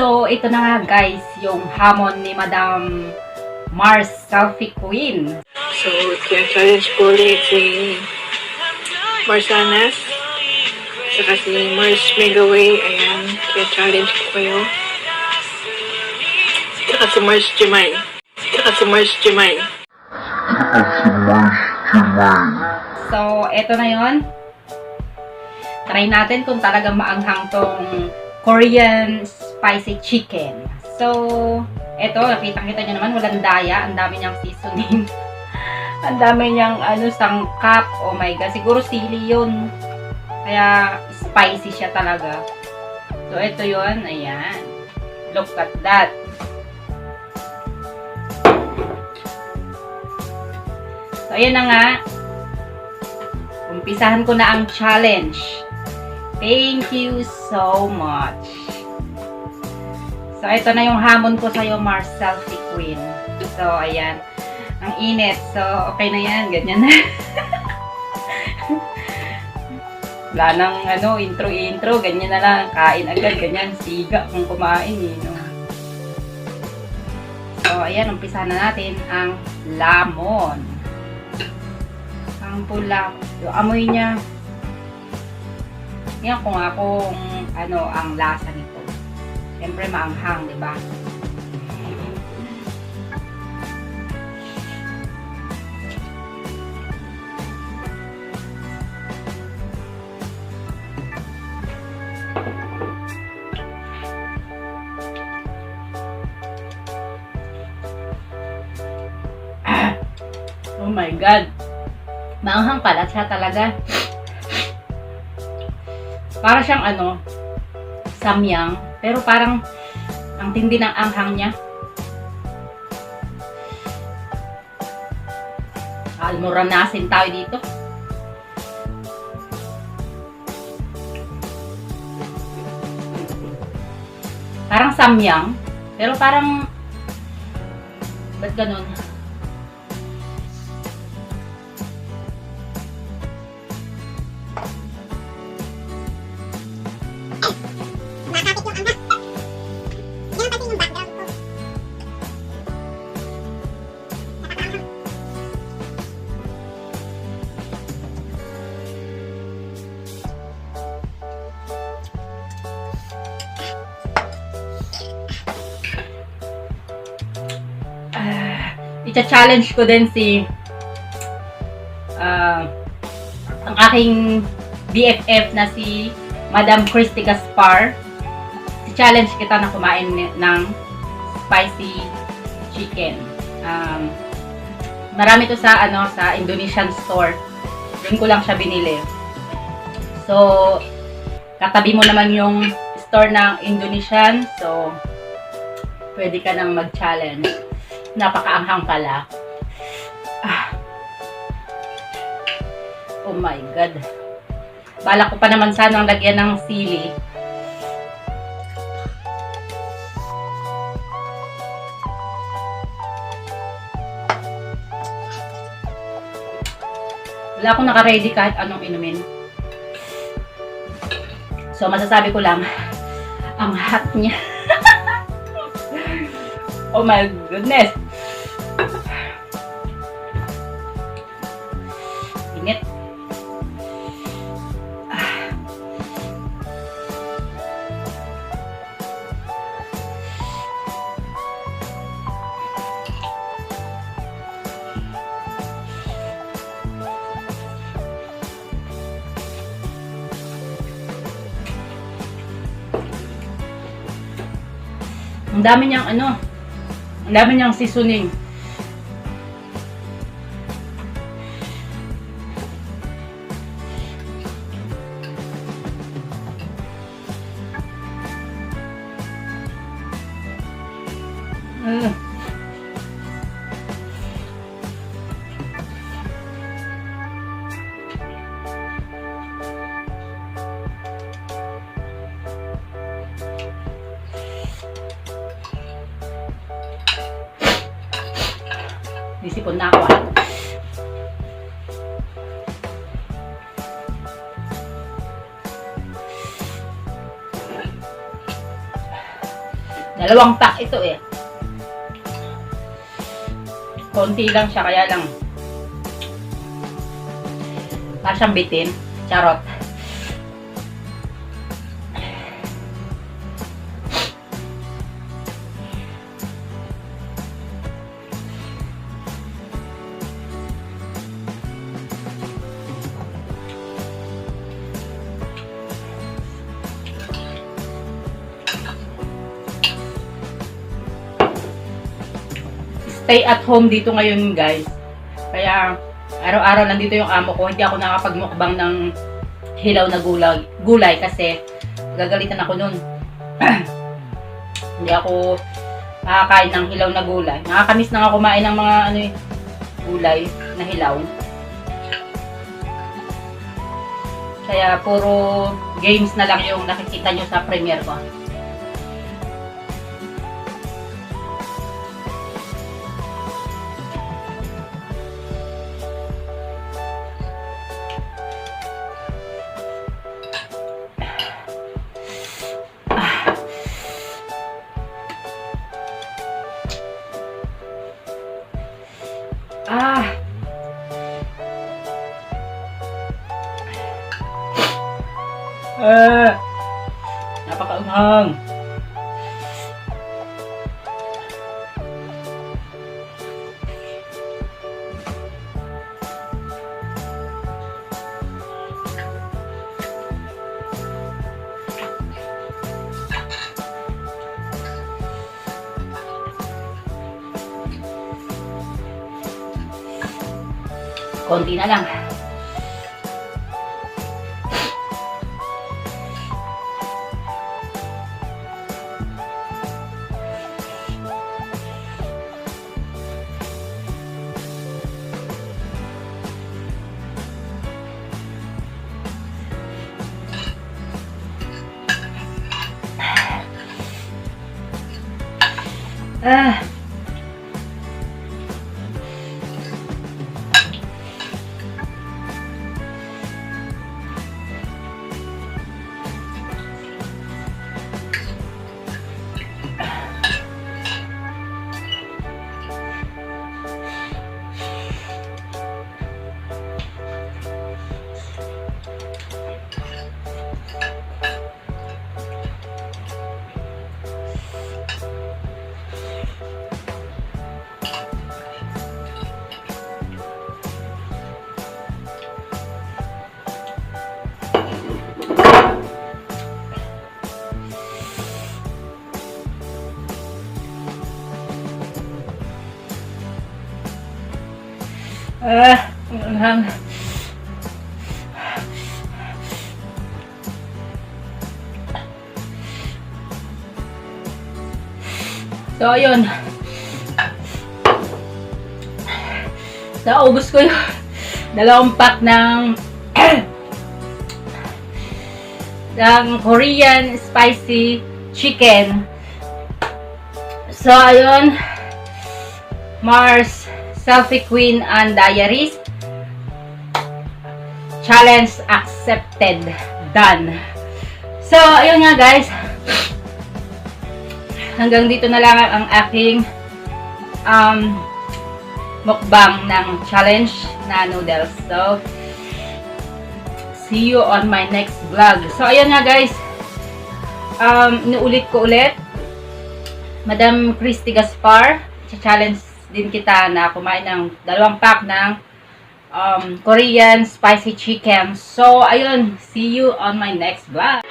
So, ito na nga guys, yung hamon ni Madam Mars Selfie Queen. So, challenge ko ulit si Marsanas saka si Mars Megaway. Ayan, challenge ko kayo. Saka si Mars Chimay. So, ito na yon. Try natin kung talagang maanghang tong Korean spicy chicken. So, ito, nakita-kita nyo naman, walang daya. Ang dami niyang seasoning. Ang dami niyang, sangkap. Oh my God, siguro sili yun. Kaya, spicy siya talaga. So, ito yun. Ayan. Look at that. So, ayan na nga. Umpisahan ko na ang challenge. Thank you so much. So, ito na yung hamon ko sa'yo, Mars Selfie Queen. So, ayan. Ang init. So, okay na yan. Ganyan na. Wala nang, intro. Ganyan na lang. Kain agad. Ganyan. Siga kung kumain. No? So, ayan. Umpisa na natin ang lamon. Ang pula. Yung amoy niya. Yan kung ang lasa nito. Siyempre, maanghang, di ba? Oh my God! Maanghang pala siya talaga. Para siyang samyang. Pero parang ang tindi ng anghang niya. Almoranasin tayo dito. Parang samyang. Pero parang ba't ganun? Icha-challenge ko din ang aking BFF na si Madam Christy Gaspar. I-challenge kita na kumain ng spicy chicken. Marami to sa Indonesian store. Doon ko lang siya binili. So, katabi mo naman yung store ng Indonesian. So, pwede ka nang mag-challenge. Napakaanghang pala. Oh my God. Balak ko pa naman sana ang lagyan ng sili. Wala akong naka-ready kahit anong inumin. So, masasabi ko lang, ang hot niya. Oh my goodness. Init. Ang dami niyang ang dami niyang seasoning. Nisipon na ako Dalawang pack ito eh. Konti lang siya, kaya lang. Para siyang bitin. Charot. Stay at home dito ngayon, guys. Kaya araw-araw nandito yung amo ko. Hindi ako nakapag-mukbang ng hilaw na gulay kasi gagalitan ako nun. Hindi ako nakakain ng hilaw na gulay. Nakakamiss na nga kumain ng mga gulay na hilaw. Kaya puro games na lang yung nakikita nyo sa premiere ko. Napakaanghang. Konti na lang. Anghang. So, ayun. Naubos ko yung dalawang pack ng ng Korean spicy chicken. So, ayun. Mars Selfie Queen and Diaries. Challenge accepted. Done. So, ayun nga guys. Hanggang dito na lang ang aking mukbang ng challenge na noodles. So, see you on my next vlog. So, ayun nga guys. Inuulit ko ulit. Madam Christy Gaspar. Challenge din kita na kumain ng dalawang pack ng Korean spicy chicken. So, ayun. See you on my next vlog.